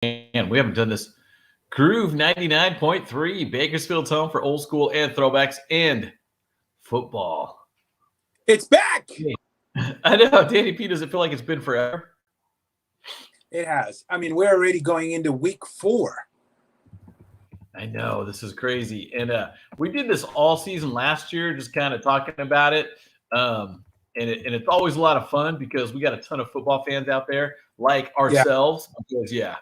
Man, we haven't done this. Groove 99.3, Bakersfield's home for old school and throwbacks and football. It's back. I know, Danny P, does it feel like it's been forever? It has. I mean, we're already going into week 4. I know, this is crazy. And we did this all season last year, just kind of talking about it. And it's always a lot of fun because we got a ton of football fans out there like ourselves. Yeah. Because,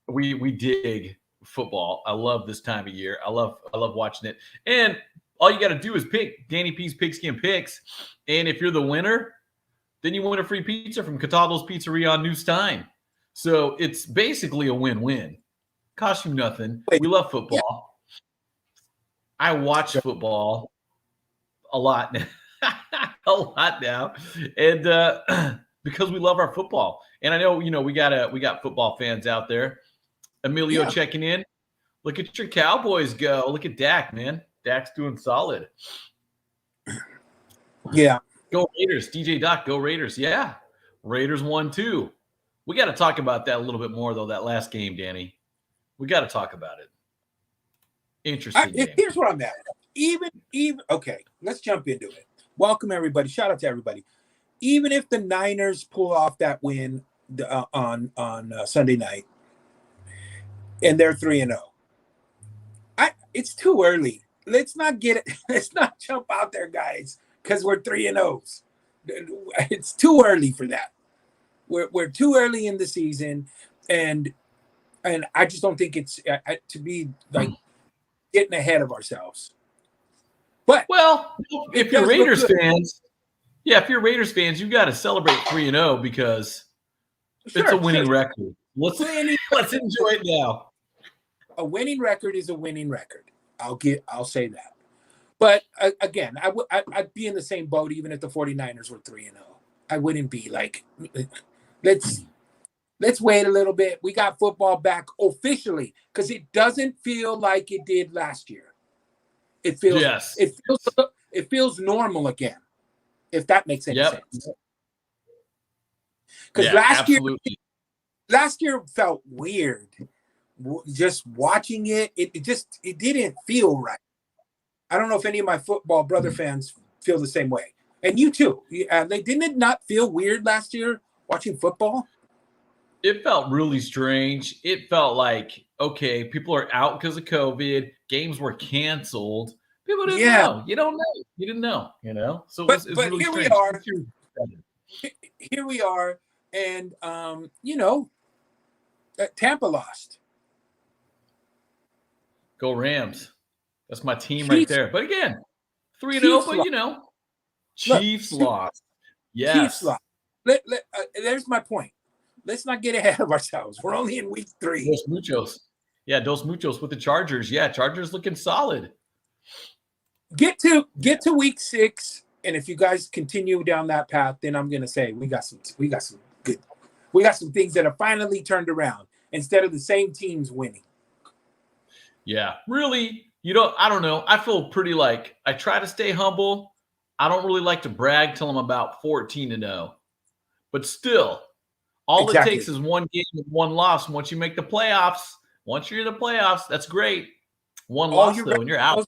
we dig football. I love this time of year. I love watching it. And all you got to do is pick Danny P's Pigskin Picks. And if you're the winner, then you win a free pizza from Cataldo's Pizzeria on New Stine. So it's basically a win-win. Costs you nothing. We love football. I watch football a lot now. And because we love our football. And I know, we got football fans out there. Emilio checking in. Look at your Cowboys go. Look at Dak, man. Dak's doing solid. Yeah. Go Raiders. DJ Doc, go Raiders. Yeah. Raiders won too. We got to talk about that a little bit more, though, that last game, Danny. We got to talk about it. Interesting game. Here's what I'm at. Even okay, let's jump into it. Welcome, everybody. Shout out to everybody. Even if the Niners pull off that win on Sunday night, and they're 3-0, it's too early. Let's not get it. Let's not jump out there, guys, because we're 3-0s. It's too early for that. We're too early in the season, and I just don't think it's to be like getting ahead of ourselves. But if you're Raiders fans, if you're Raiders fans, you got to celebrate 3-0 because it's a winning record. Let's enjoy it now. A winning record is a winning record. I'll say that. But again, I'd be in the same boat even if the 49ers were 3-0. I wouldn't be like, let's wait a little bit. We got football back officially because it doesn't feel like it did last year. It feels normal again, if that makes any sense. Because last year felt weird. Just watching it, it didn't feel right. I don't know if any of my football brother fans feel the same way. And you too. Didn't it not feel weird last year watching football? It felt really strange. It felt like, okay, people are out because of COVID. Games were canceled. People didn't know. You don't know. You didn't know, So it's really here strange. Here we are. And, Tampa lost. Go Rams. That's my team right there. But again, 3-0, but Chiefs lost. Yes. Chiefs lost. There's my point. Let's not get ahead of ourselves. We're only in week 3. Dos Muchos. Yeah, Dos Muchos with the Chargers. Yeah, Chargers looking solid. Get to week 6, and if you guys continue down that path, then I'm gonna say we got some things that are finally turned around instead of the same teams winning. Yeah, really. I don't know. I feel pretty I try to stay humble. I don't really like to brag till I'm about 14-0. But still, all it takes is one game with one loss. Once you make the playoffs, once you're in the playoffs, that's great. One loss, though, and you're out.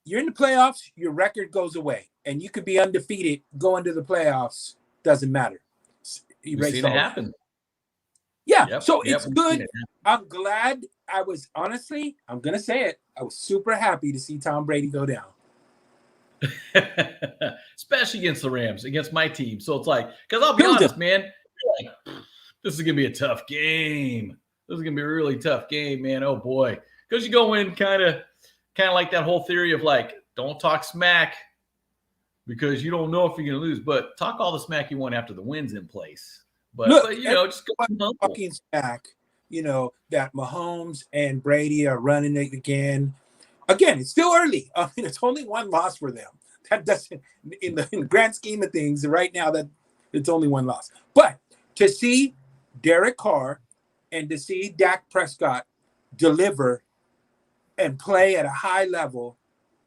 You're in the playoffs, your record goes away. And you could be undefeated going to the playoffs. Doesn't matter. You've seen it happen. Yeah, so it's good. I'm glad. I'm going to say it. I was super happy to see Tom Brady go down. Especially against the Rams, against my team. So it's because I'll be honest, man, this is going to be a tough game. This is going to be a really tough game, man. Oh, boy. Because you go in kind of like that whole theory of don't talk smack because you don't know if you're going to lose. But talk all the smack you want after the win's in place. But just go talking smack, that Mahomes and Brady are running it again. Again, it's still early. I mean, it's only one loss for them. That doesn't, in the grand scheme of things, right now, that it's only one loss. But to see Derek Carr and to see Dak Prescott deliver and play at a high level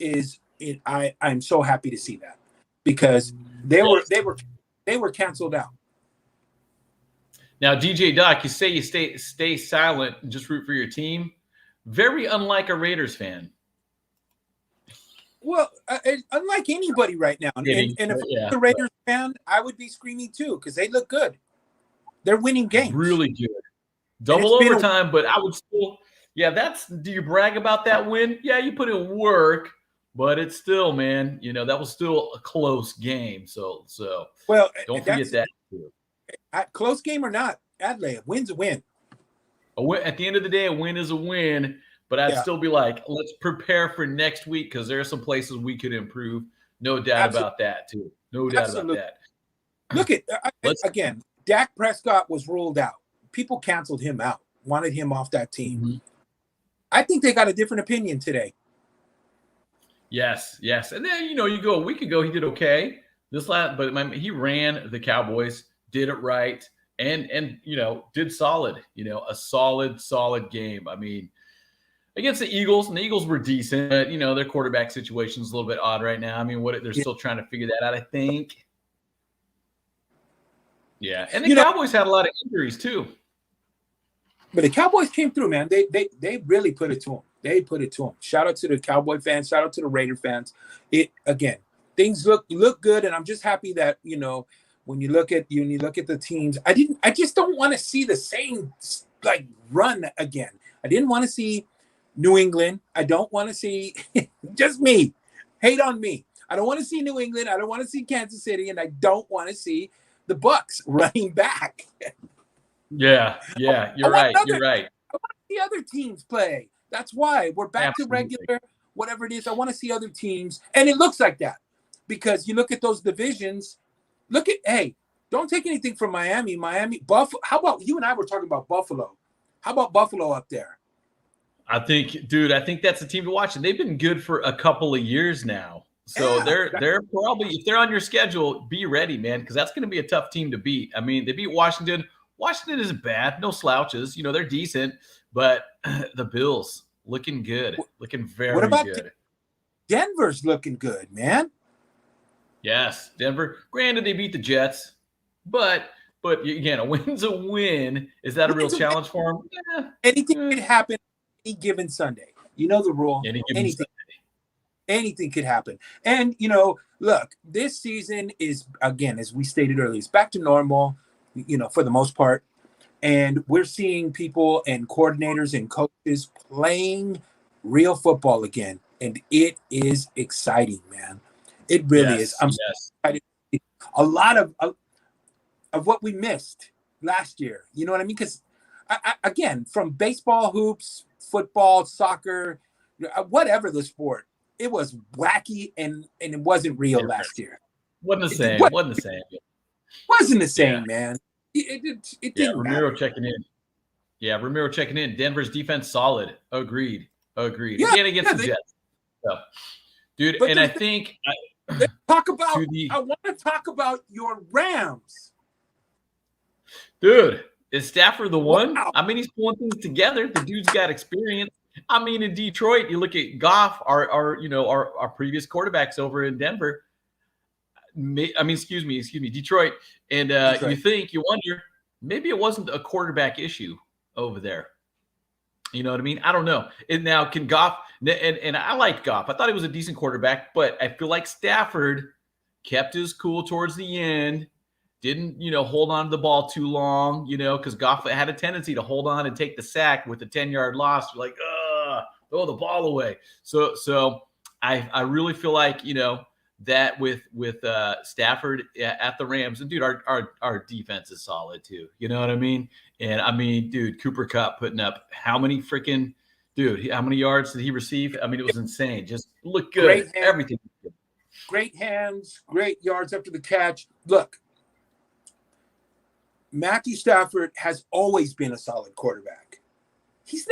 I'm so happy to see that because they were canceled out. Now, DJ Doc, you say you stay silent and just root for your team. Very unlike a Raiders fan. Well, unlike anybody right now, and if I'm Yeah, a Raiders fan, I would be screaming too because they look good. They're winning games. Really good. Double overtime, but I would still. Yeah, do you brag about that win? Yeah, you put in work, but it's still, man, that was still a close game. So well, don't forget that too. Close game or not, Adlai, a win's a win. At the end of the day, a win is a win, but I'd still be like, let's prepare for next week because there are some places we could improve. No doubt about that too. No doubt about that. Look at again, Dak Prescott was ruled out. People canceled him out, wanted him off that team. Mm-hmm. I think they got a different opinion today. Yes. And then, you go a week ago, he did okay. But he ran the Cowboys, did it right, and did solid. A solid game. I mean, against the Eagles, and the Eagles were decent, but their quarterback situation is a little bit odd right now. I mean, they're still trying to figure that out, I think. Yeah, and the Cowboys had a lot of injuries too. But the Cowboys came through, man. They really put it to them. They put it to them. Shout out to the Cowboy fans. Shout out to the Raider fans. Things look good, and I'm just happy that when you look at the teams, I just don't want to see the same run again. I didn't want to see New England. I don't want to see just me. Hate on me. I don't want to see New England. I don't want to see Kansas City, and I don't want to see the Bucs running back. Yeah, you're right. I want to see other teams play. That's why we're back to regular, whatever it is. I want to see other teams, and it looks like that because you look at those divisions. Don't take anything from Miami. Buffalo. How about you and I were talking about Buffalo? How about Buffalo up there? I think that's a team to watch, and they've been good for a couple of years now. So they're probably, if they're on your schedule, be ready, man, because that's going to be a tough team to beat. I mean, they beat Washington. Washington isn't bad, no slouches. They're decent, but the Bills looking good, looking very good. What about Denver's looking good, man? Yes, Denver. Granted, they beat the Jets, but again, a win's a win. Is that a real challenge for them? Yeah. Anything could happen any given Sunday. You know the rule. Anything could happen. And, look, this season is, again, as we stated earlier, it's back to normal, for the most part. And we're seeing people and coordinators and coaches playing real football again. And it is exciting, man. It really is. I'm so excited. A lot of what we missed last year. You know what I mean? Because, again, from baseball, hoops, football, soccer, whatever the sport, it was wacky and it wasn't real last year. Wasn't the same. Wasn't the same, man. It didn't. Ramiro checking in. Yeah, Ramiro checking in. Denver's defense solid. Agreed. Yeah, again against the Jets. So, dude, and I think I want to talk about your Rams. Dude, is Stafford the one? Wow. I mean, he's pulling things together. The dude's got experience. I mean, in Detroit, you look at Goff, our previous quarterbacks over in Denver. Excuse me, Detroit. And you wonder, maybe it wasn't a quarterback issue over there. You know what I mean? I don't know. And now can Goff, and I liked Goff. I thought he was a decent quarterback, but I feel like Stafford kept his cool towards the end. Didn't, hold on to the ball too long, because Goff had a tendency to hold on and take the sack with a 10-yard loss. Like, throw the ball away. So I really feel like, that with Stafford at the Rams, and dude, our defense is solid too. You know what I mean? And I mean, dude, Cooper Kupp putting up how many yards did he receive? I mean, it was insane. Just look good. Everything. Great hands, great yards after the catch. Look, Matthew Stafford has always been a solid quarterback. He's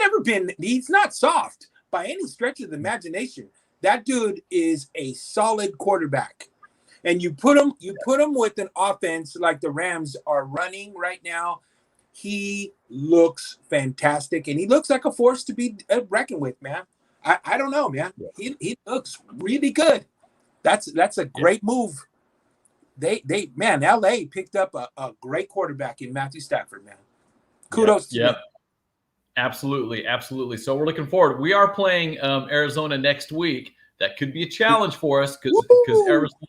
not soft by any stretch of the imagination. That dude is a solid quarterback. And you put him with an offense like the Rams are running right now. He looks fantastic, and he looks like a force to be reckoned with, man. I don't know, man. He looks really good. That's a great move. man, LA picked up a great quarterback in Matthew Stafford, man. Kudos to them. Absolutely, absolutely. So we're looking forward. We are playing Arizona next week. That could be a challenge for us because Arizona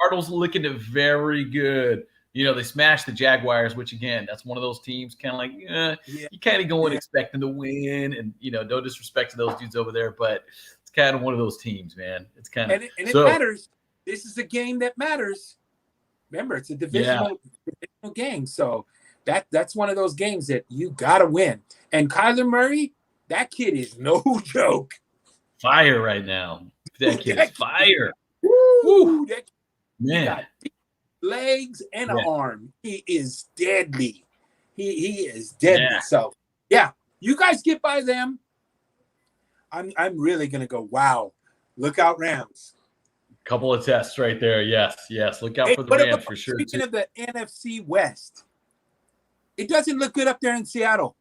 Cardinals looking at very good. You know, they smashed the Jaguars, which again, that's one of those teams kind of like, you kind of go in expecting to win, and no disrespect to those dudes over there, but it's kind of one of those teams, man. It's kind of and it matters. This is a game that matters. Remember, it's a divisional game, so that's one of those games that you gotta win. And Kyler Murray, that kid is no joke. Fire right now. That kid is fire. Woo! That kid, man. He got legs and an arm. He is deadly. He is deadly. Yeah. So you guys get by them. I'm really gonna go. Wow, look out, Rams. Couple of tests right there. Yes. Look out for the Rams for sure. Speaking of the NFC West, it doesn't look good up there in Seattle.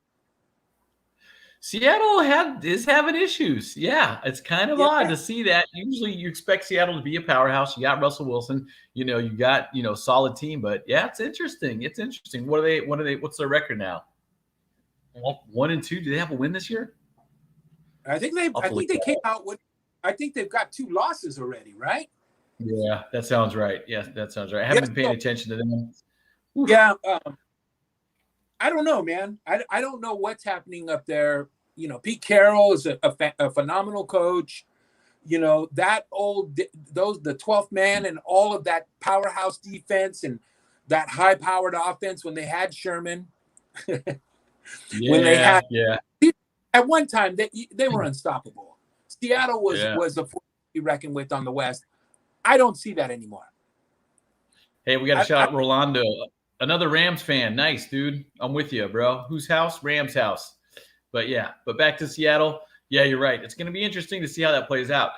Seattle is having issues. Yeah, it's kind of odd to see that. Usually you expect Seattle to be a powerhouse. You got Russell Wilson, you got, solid team, but it's interesting. It's interesting. What's their record now? 1-2. Do they have a win this year? I think they came out with, I think they've got 2 losses already, right? Yeah, that sounds right. Yes, that sounds right. I haven't been paying attention to them. Oof. Yeah. I don't know, man. I don't know what's happening up there. Pete Carroll is a phenomenal coach. The 12th man and all of that powerhouse defense and that high-powered offense when they had Sherman. At one time they were unstoppable. Seattle was a force to be reckoned with on the West. I don't see that anymore. Hey, we got to shout out Rolando. Another Rams fan. Nice, dude. I'm with you, bro. Whose house? Rams house. But back to Seattle. Yeah, you're right. It's going to be interesting to see how that plays out.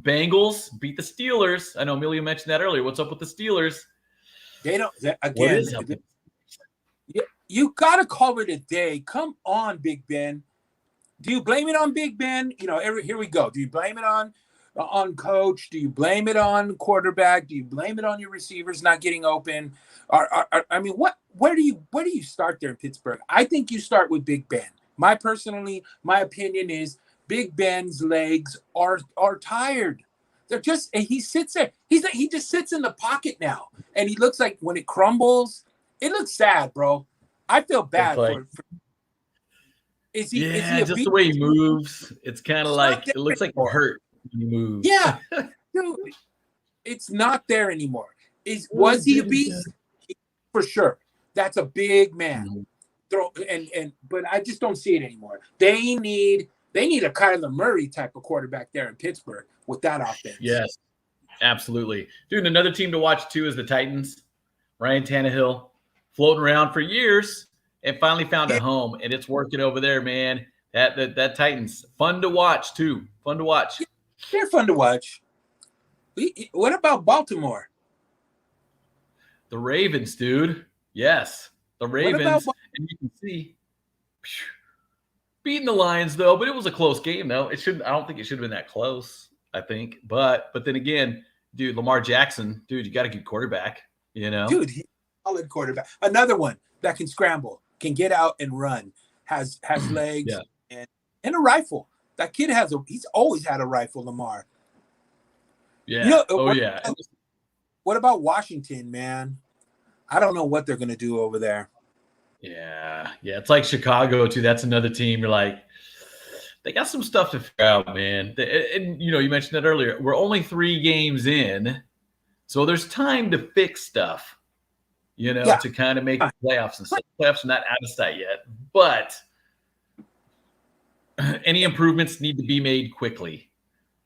Bengals beat the Steelers. I know Amelia mentioned that earlier. What's up with the Steelers? They don't. Again, you got to call it a day. Come on, Big Ben. Do you blame it on Big Ben? Here we go. Do you blame it on coach? Do you blame it on quarterback? Do you blame it on your receivers not getting open? Where do you start there in Pittsburgh? I think you start with Big Ben. My opinion is Big Ben's legs are tired. They're just, and he sits there. He just sits in the pocket now, and he looks like when it crumbles, it looks sad, bro. I feel bad for. Is he just the way he moves. It's kind of like it looks like he's hurt. He moves. Yeah, dude, it's not there anymore. Was he a beast? For sure. That's a big man. But I just don't see it anymore. They need a Kyler Murray type of quarterback there in Pittsburgh with that offense. Yes, absolutely. Dude, another team to watch too is the Titans. Ryan Tannehill floating around for years and finally found a home, and it's working over there, man. That Titans, fun to watch too. Fun to watch. They're fun to watch. What about Baltimore? The Ravens, dude. Yes, the Ravens. And you can see beating the Lions though, but it was a close game though. I don't think it should have been that close. I think, but then again, dude, Lamar Jackson, dude, you got a good quarterback. Dude, he's a solid quarterback. Another one that can scramble, can get out and run, has legs and a rifle. That kid he's always had a rifle, Lamar. Yeah. What about Washington, man? I don't know what they're going to do over there. Yeah. It's like Chicago, too. That's another team. You're like, they got some stuff to figure out, man. And, you mentioned that earlier. We're only 3 games in, so there's time to fix stuff, to kind of make the playoffs and stuff. Playoffs are not out of sight yet, but any improvements need to be made quickly.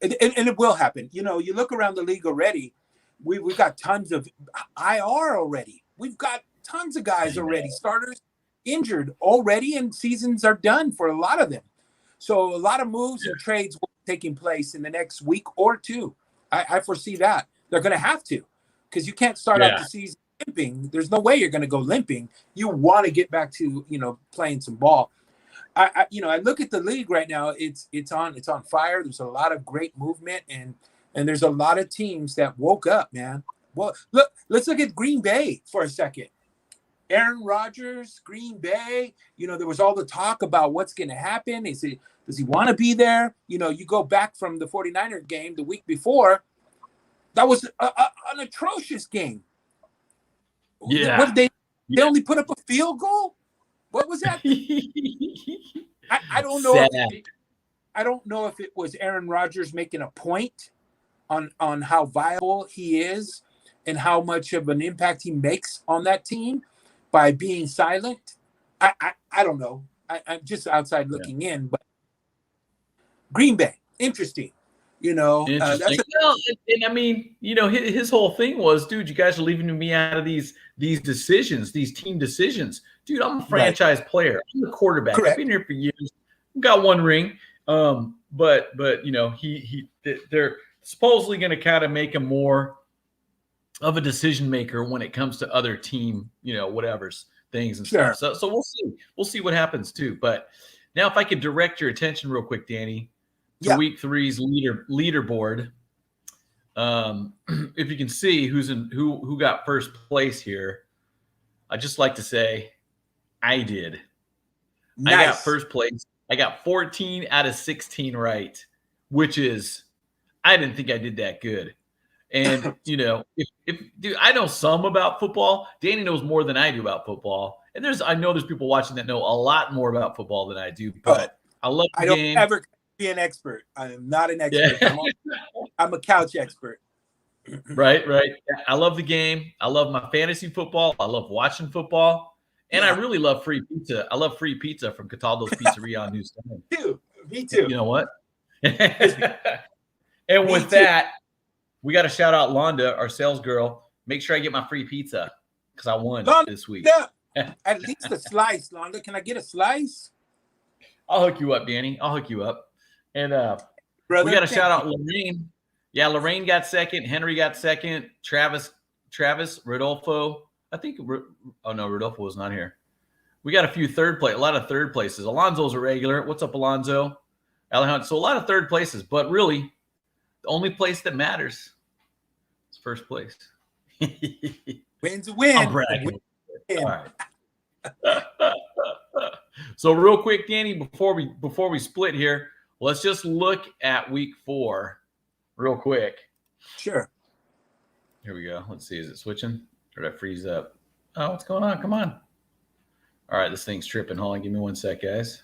And it will happen. You look around the league already. We've got tons of IR already. We've got tons of guys already, starters injured already, and seasons are done for a lot of them. So a lot of moves and trades will be taking place in the next week or 2. I foresee that. They're going to have to, because you can't start out the season limping. There's no way you're going to go limping. You want to get back to, playing some ball. I look at the league right now. It's on fire. There's a lot of great movement, and And there's a lot of teams that woke up, man. Well, let's look at Green Bay for a second. Aaron Rodgers, Green Bay, there was all the talk about what's going to happen. Does he want to be there? You go back from the 49ers game the week before. That was an atrocious game. Yeah. What did they only put up a field goal? What was that? I don't know. I don't know if it was Aaron Rodgers making a point on how viable he is and how much of an impact he makes on that team by being silent. I don't know. I'm just outside looking in, but Green Bay, interesting. Interesting. And I mean, his whole thing was, dude, you guys are leaving me out of these decisions, these team decisions. Dude, I'm a franchise player. I'm the quarterback. Correct. I've been here for years. Got one ring. But they're supposedly going to kind of make him more of a decision maker when it comes to other team, whatever's things and stuff. So we'll see what happens too. But now, if I could direct your attention real quick, Danny, to week 3's leaderboard. If you can see who got first place here, I'd just like to say I did. Nice. I got first place. I got 14 out of 16 right, which is, I didn't think I did that good. And, if dude, I know some about football. Danny knows more than I do about football. And I know there's people watching that know a lot more about football than I do. But I love the game. I don't ever be an expert. I am not an expert. Yeah. I'm a couch expert. Right. I love the game. I love my fantasy football. I love watching football. And I really love free pizza. I love free pizza from Cataldo's Pizzeria on New Stine. Me too. You know what? And with that, we got to shout out Londa, our sales girl. Make sure I get my free pizza because I won this week. At least a slice, Londa. Can I get a slice? I'll hook you up, Danny. I'll hook you up. And we got to shout out Lorraine. Yeah, Lorraine got second. Henry got second. Travis, Rodolfo. I think Rodolfo was not here. We got a lot of third places. Alonzo's a regular. What's up, Alonzo? Alejandro. So a lot of third places, but really, the only place that matters is first place. Win's a win. I'm bragging. All right. So real quick, Danny, before we split here, let's just look at week 4 real quick. Sure. Here we go. Let's see. Is it switching? Or did I freeze up? Oh, what's going on? Come on. All right, this thing's tripping. Hold on. Give me one sec, guys.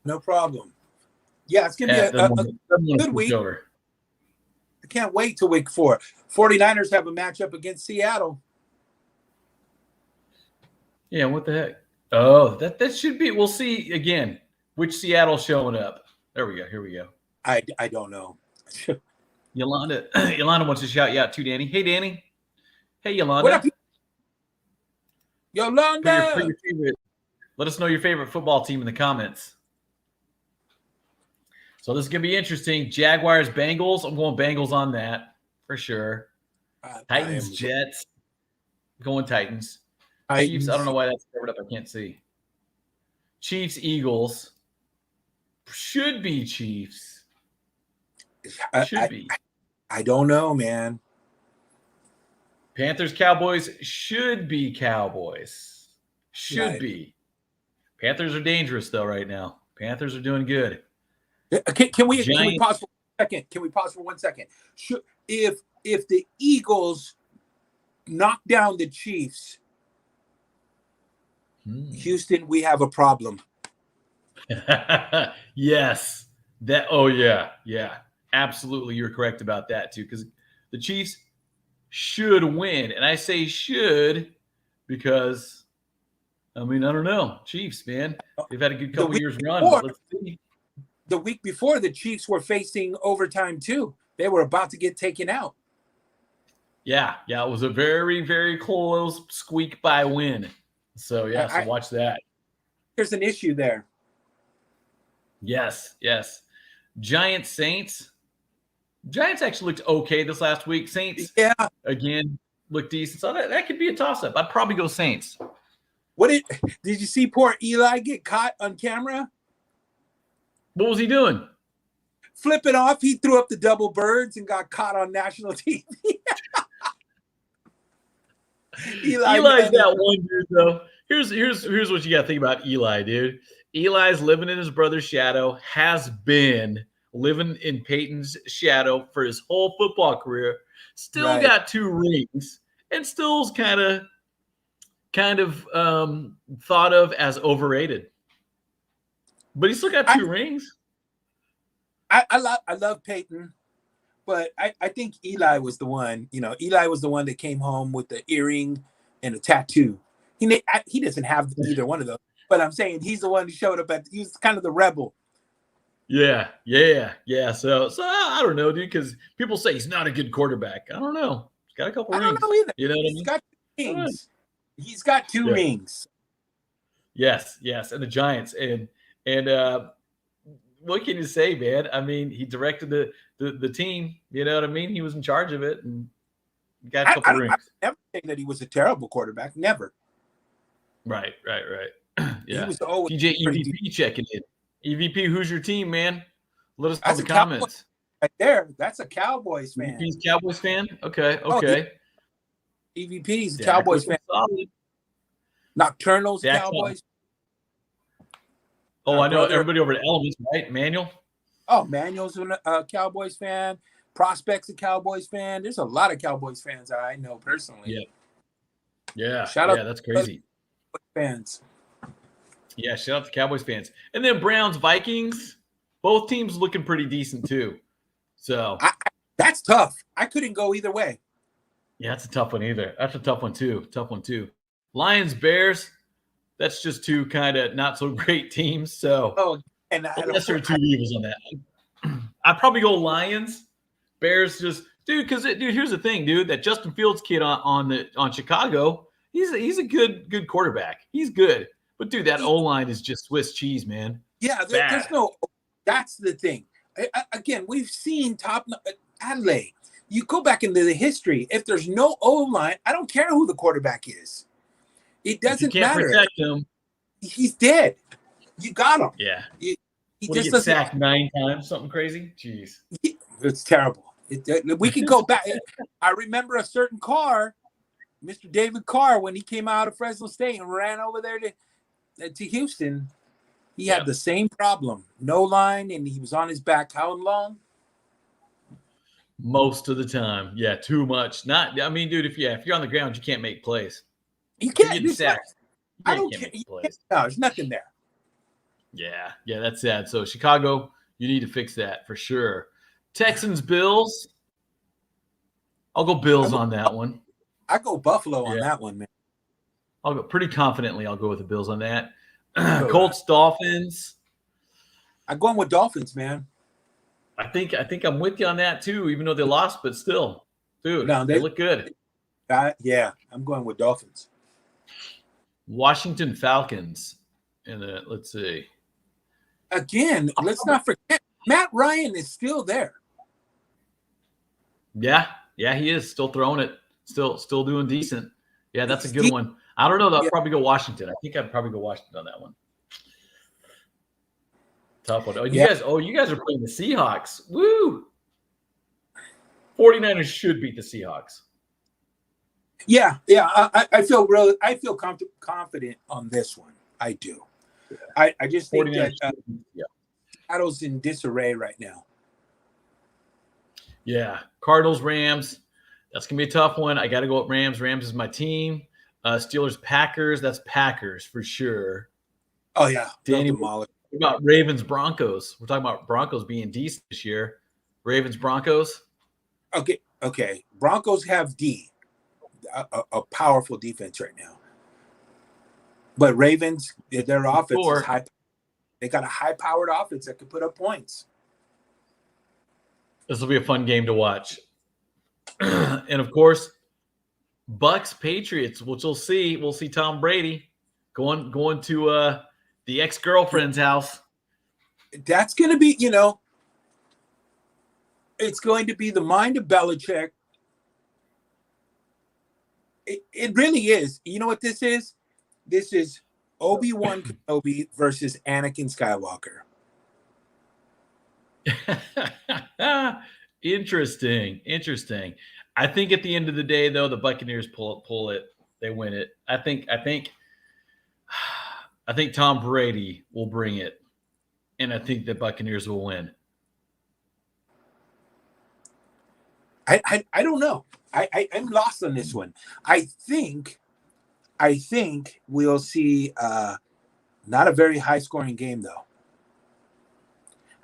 No problem. Yeah, it's going to be a good week. Over. I can't wait till week 4. 49ers have a matchup against Seattle. Yeah, what the heck? Oh, that should be. We'll see again which Seattle's showing up. There we go. Here we go. I don't know. Yolanda wants to shout you out too, Danny. Hey, Danny. Hey, Yolanda. What up? Yolanda. Let us know your favorite football team in the comments. So this is going to be interesting. Jaguars, Bengals. I'm going Bengals on that for sure. Titans, Jets. Going Titans. Chiefs. I don't know why that's covered up. I can't see. Chiefs, Eagles. Should be Chiefs. Should be. I don't know, man. Panthers, Cowboys. Should be Cowboys. Should be. Panthers are dangerous though right now. Panthers are doing good. Can we pause for a second? Can we pause for 1 second? If the Eagles knock down the Chiefs, Houston, we have a problem. Yes. Yeah. Absolutely, you're correct about that too, because the Chiefs should win, and I say should because I don't know. Chiefs, man, they've had a good couple years run. But let's see. The week before, the Chiefs were facing overtime too. They were about to get taken out. Yeah, it was a very, very close squeak by win. So so watch that. There's an issue there. Yes. Giants, Saints. Giants actually looked okay this last week. Saints, again, looked decent. So that could be a toss-up. I'd probably go Saints. Did you see poor Eli get caught on camera? What was he doing? flip it off. He threw up the double birds and got caught on national TV. Eli's that one dude, though. Here's what you got to think about Eli, dude. Eli's living in his brother's shadow, has been living in Peyton's shadow for his whole football career. Still got 2 rings, and still's kind of thought of as overrated. But he's still got 2 rings. I love Peyton, but I think Eli was the one. Eli was the one that came home with the earring and a tattoo. He doesn't have either one of those, but I'm saying he's the one who showed up he was kind of the rebel. Yeah. So I don't know, dude, because people say he's not a good quarterback. I don't know. He's got a couple rings. I don't know either. You know what I mean? He's got 2 rings. He's got 2 rings. Yes, and the Giants and what can you say, man? I mean, he directed the team. You know what I mean? He was in charge of it and got a couple rings. I never say that he was a terrible quarterback. Never. Right. Yeah. He was always DJ EVP checking in. EVP, who's your team, man? Let us know in the comments. Right there. That's a Cowboys fan. EVP's Cowboys fan? Okay. EVP's a Cowboys fan. Solid. Nocturnal's Cowboys. Oh, I know everybody over at Elements, right? Manuel? Oh, Manuel's a Cowboys fan. Prospect's a Cowboys fan. There's a lot of Cowboys fans I know personally. Yeah. Shout out that's crazy. Fans. Yeah, shout out to Cowboys fans. And then Browns, Vikings, both teams looking pretty decent too. So that's tough. I couldn't go either way. Yeah, that's a tough one either. That's a tough one too. Lions, Bears, that's just 2 kind of not so great teams. So and unless there are 2 evils on that. I'd probably go Lions. Bears just because here's the thing, dude. That Justin Fields kid on Chicago, he's a good quarterback. He's good. But, dude, that O-line is just Swiss cheese, man. Yeah, there's no – that's the thing. Again, we've seen Adlai. You go back into the history. If there's no O-line, I don't care who the quarterback is. It doesn't matter. Protect him. He's dead. You got him. Yeah. He just gets sacked 9 times, something crazy? Jeez. It's terrible. We can go back. I remember a certain Carr, Mr. David Carr, when he came out of Fresno State and ran over there to Houston, he had the same problem. No line, and he was on his back how long? Most of the time. Yeah, too much. Dude, if you're on the ground, you can't make plays. You can't get sacked. I don't care. No, there's nothing there. Yeah, that's sad. So Chicago, you need to fix that for sure. Texans, Bills. I'll go Bills on that one. I go Buffalo on that one, man. I'll go pretty confidently. I'll go with the Bills on that. Colts, Dolphins. I'm going with Dolphins, man. I think I'm with you on that too, even though they lost, but still, dude, they look good. Yeah, I'm going with Dolphins. Washington Falcons. And let's see. Again, let's not forget Matt Ryan is still there. Yeah, he is still throwing it, still doing decent. Yeah, that's a good one. I don't know. I'll probably go Washington. I think I'd probably go Washington on that one. Tough one. You guys are playing the Seahawks. Woo! 49ers should beat the Seahawks. Yeah. I feel confident on this one. I do. I just think that Seattle's in disarray right now. Yeah, Cardinals, Rams. That's gonna be a tough one. I got to go with Rams. Rams is my team. Steelers, Packers. That's Packers for sure. Oh yeah, Danny. What about Ravens, Broncos? We're talking about Broncos being decent this year. Ravens, Broncos. Okay. Broncos have a powerful defense right now. But Ravens, their offense is high. They got a high-powered offense that can put up points. This will be a fun game to watch. And of course, Bucks, Patriots, which we'll see. We'll see Tom Brady going to the ex-girlfriend's house. That's going to be, it's going to be the mind of Belichick. It really is. You know what this is? This is Obi-Wan Kenobi versus Anakin Skywalker. Interesting. I think at the end of the day, though, the Buccaneers pull it. They win it. I think Tom Brady will bring it, and I think the Buccaneers will win. I don't know. I'm lost on this one. I think we'll see not a very high scoring game though.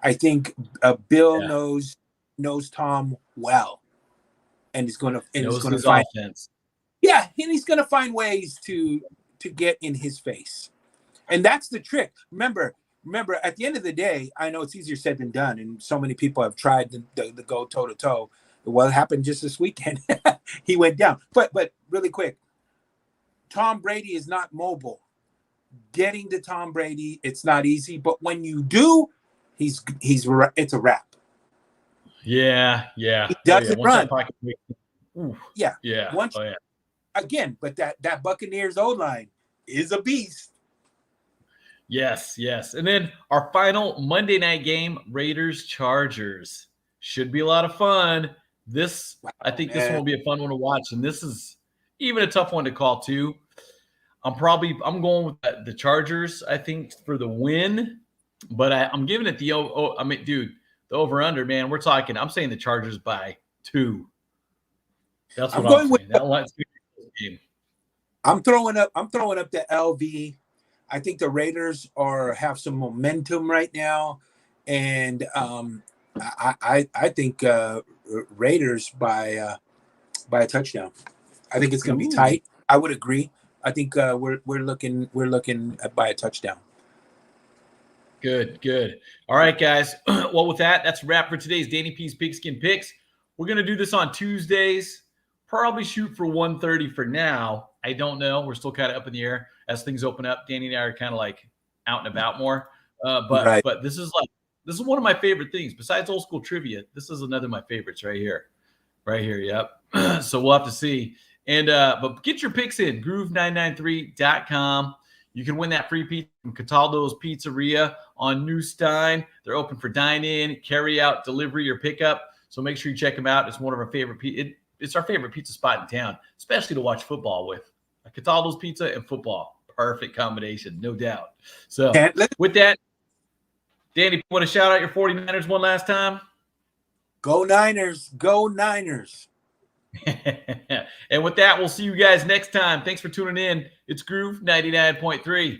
I think Bill knows Tom well, and he's going to find offense. Yeah, and he's going to find ways to get in his face, and that's the trick. Remember, at the end of the day, I know it's easier said than done, and so many people have tried to go toe to toe. Well, it happened just this weekend. He went down. But really quick, Tom Brady is not mobile. Getting to Tom Brady, it's not easy. But when you do, it's a wrap. Yeah. He doesn't run. Yeah. Yeah. Again, but that Buccaneers O-line is a beast. Yes. And then our final Monday night game, Raiders-Chargers. Should be a lot of fun. I think this one will be a fun one to watch, and this is even a tough one to call too. I'm going with the Chargers, I think, for the win, but I'm giving it the over under, man. I'm saying the Chargers by 2. That's what I'm saying. I'm throwing up the LV. I think the Raiders have some momentum right now, and I think Raiders by a touchdown. I think it's going to be tight. I would agree. I think we're looking at by a touchdown. Good. All right, guys. Well, with that's a wrap for today's Danny P's Pigskin Picks. We're going to do this on Tuesdays. Probably shoot for 1:30 for now. I don't know. We're still kind of up in the air as things open up. Danny and I are kind of like out and about more. But this is one of my favorite things. Besides old school trivia, this is another of my favorites right here. Yep. So we'll have to see. And but get your picks in, groove993.com. You can win that free pizza from Cataldo's Pizzeria on New Stine. They're open for dine-in, carry-out, delivery, or pickup. So make sure you check them out. It's one of our favorite it's our favorite pizza spot in town, especially to watch football with. Cataldo's Pizza and football. Perfect combination, no doubt. So with that, Danny, want to shout out your 49ers one last time? Go Niners. Go Niners. And with that, we'll see you guys next time. Thanks for tuning in. It's Groove 99.3.